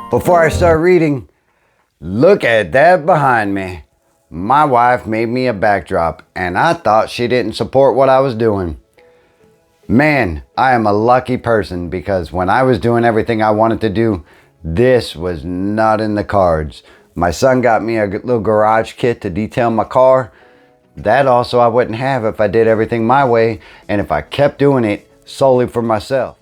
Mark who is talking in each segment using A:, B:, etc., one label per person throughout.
A: Before I start reading, look at that behind me. My wife made me a backdrop and I thought she didn't support what I was doing. Man, I am a lucky person because when I was doing everything I wanted to do, this was not in the cards. My son got me a little garage kit to detail my car. That also I wouldn't have if I did everything my way and if I kept doing it solely for myself.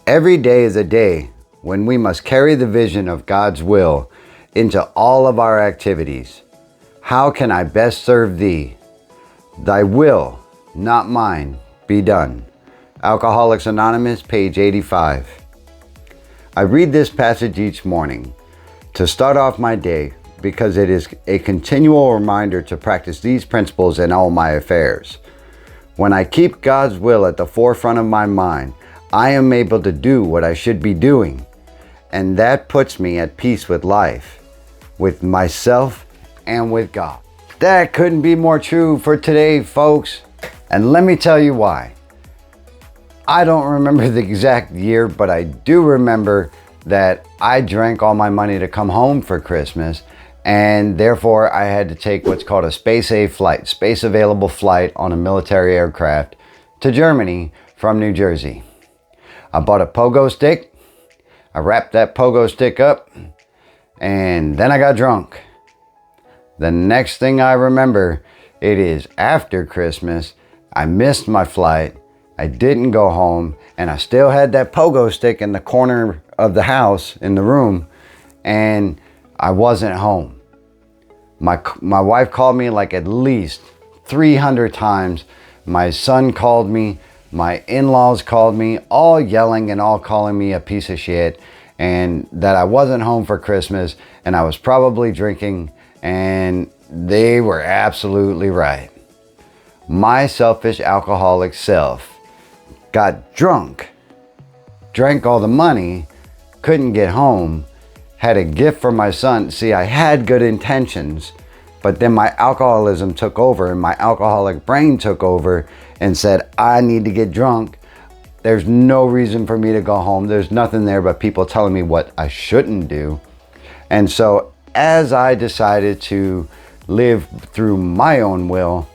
A: Every day is a day when we must carry the vision of God's will into all of our activities. How can I best serve thee? Thy will, not mine, be done. Alcoholics Anonymous, page 85. I read this passage each morning to start off my day because it is a continual reminder to practice these principles in all my affairs. When I keep God's will at the forefront of my mind, I am able to do what I should be doing, and that puts me at peace with life, with myself, and with God. That couldn't be more true for today, folks. And let me tell you why. I don't remember the exact year, but I do remember that I drank all my money to come home for Christmas, and therefore I had to take what's called a space available flight on a military aircraft to Germany from New Jersey. I bought a pogo stick. I wrapped that pogo stick up, and then I got drunk. The next thing I remember, it is after Christmas. I missed my flight. I didn't go home, and I still had that pogo stick in the corner of the house in the room, and I wasn't home. My wife called me like at least 300 times. My son called me. My in-laws called me, all yelling and all calling me a piece of shit, and that I wasn't home for Christmas, and I was probably drinking, and they were absolutely right. My selfish alcoholic self got drunk, drank all the money, couldn't get home, had a gift for my son. See, I had good intentions, but then my alcoholism took over and my alcoholic brain took over and said, I need to get drunk. There's no reason for me to go home. There's nothing there but people telling me what I shouldn't do. And so as I decided to live through my own will,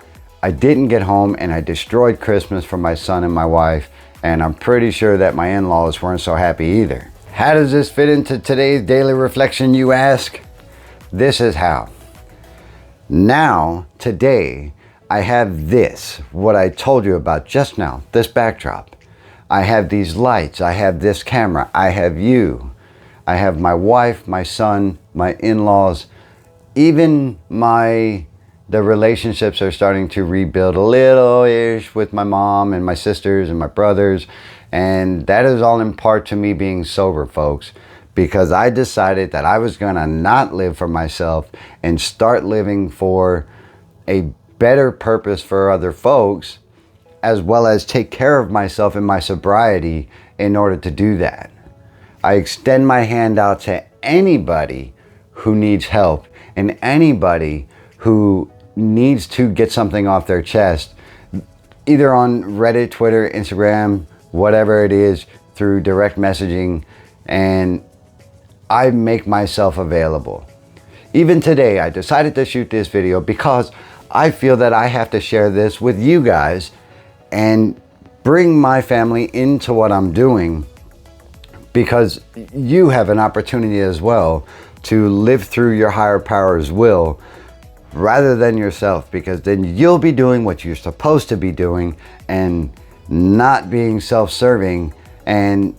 A: I didn't get home and I destroyed Christmas for my son and my wife. And I'm pretty sure that my in-laws weren't so happy either. How does this fit into today's daily reflection, you ask? This is how. Now, today, I have this, what I told you about just now, this backdrop. I have these lights, I have this camera, I have you. I have my wife, my son, my in-laws, even the relationships are starting to rebuild a little-ish with my mom and my sisters and my brothers. And that is all in part to me being sober, folks, because I decided that I was gonna not live for myself and start living for a better purpose for other folks, as well as take care of myself in my sobriety in order to do that. I extend my hand out to anybody who needs help and anybody who needs to get something off their chest, either on Reddit, Twitter, Instagram, whatever it is, through direct messaging, and I make myself available. Even today, I decided to shoot this video because I feel that I have to share this with you guys and bring my family into what I'm doing, because you have an opportunity as well to live through your higher power's will rather than yourself, because then you'll be doing what you're supposed to be doing and not being self-serving and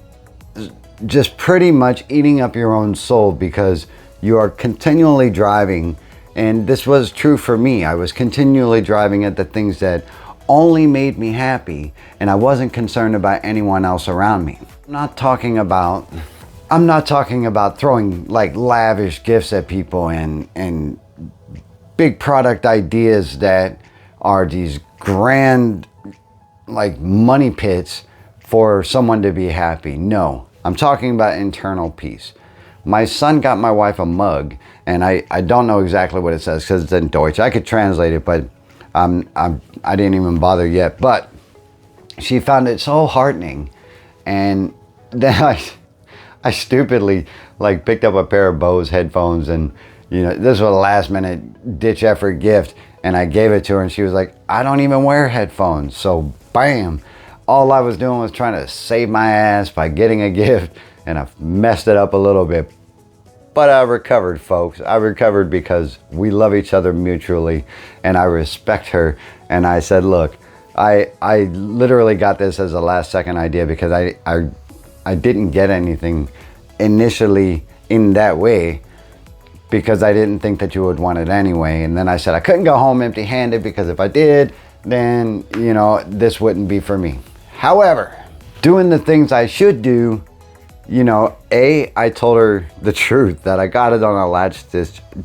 A: just pretty much eating up your own soul, because you are continually driving. And this was true for me. I was continually driving at the things that only made me happy, and I wasn't concerned about anyone else around me. I'm not talking about throwing like lavish gifts at people and big product ideas that are these grand like money pits for someone to be happy. No, I'm talking about internal peace. My son got my wife a mug, and I don't know exactly what it says because it's in Deutsch. I could translate it, but I didn't even bother yet. But she found it so heartening, and then I stupidly like picked up a pair of Bose headphones, and this was a last minute ditch effort gift, and I gave it to her, and she was like, I don't even wear headphones. So bam, all I was doing was trying to save my ass by getting a gift, and I messed it up a little bit. But I recovered, folks. I recovered because we love each other mutually, and I respect her. And I said, look, I literally got this as a last second idea because I didn't get anything initially in that way, because I didn't think that you would want it anyway. And then I said I couldn't go home empty handed, because if I did, then this wouldn't be for me. However, doing the things I should do, I told her the truth that I got it on a latch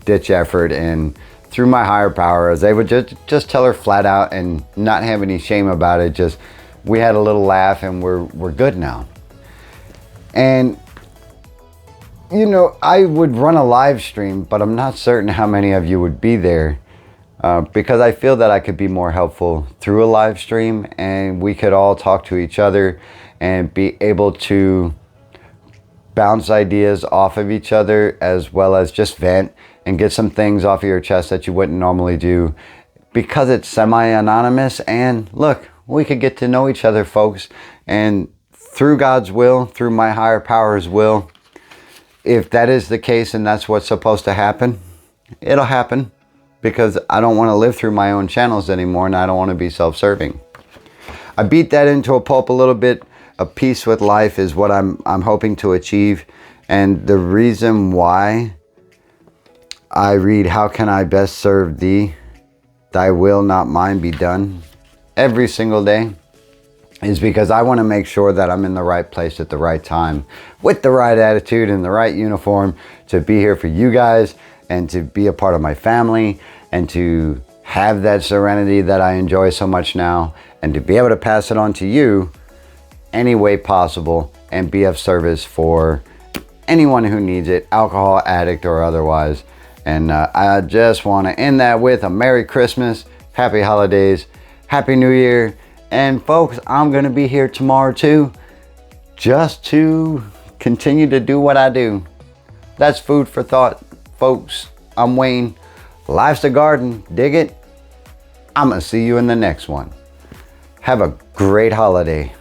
A: ditch effort, and through my higher power, I was able to just tell her flat out and not have any shame about it. Just, we had a little laugh, and we're good now. And I would run a live stream, but I'm not certain how many of you would be there, because I feel that I could be more helpful through a live stream, and we could all talk to each other and be able to bounce ideas off of each other, as well as just vent and get some things off of your chest that you wouldn't normally do, because it's semi-anonymous. And look, we could get to know each other, folks, and through God's will, through my higher power's will, if that is the case and that's what's supposed to happen, it'll happen, because I don't want to live through my own channels anymore, and I don't want to be self-serving. I beat that into a pulp a little bit. A peace with life is what I'm hoping to achieve. And the reason why I read, how can I best serve thee? Thy will, not mine, be done, every single day, is because I want to make sure that I'm in the right place at the right time, with the right attitude and the right uniform, to be here for you guys, and to be a part of my family, and to have that serenity that I enjoy so much now, and to be able to pass it on to you any way possible, and be of service for anyone who needs it, alcohol addict or otherwise. And I just want to end that with a Merry Christmas, Happy Holidays, Happy New Year. And folks, I'm going to be here tomorrow too, just to continue to do what I do. That's food for thought, folks. I'm Wayne. Life's a garden. Dig it. I'm going to see you in the next one. Have a great holiday.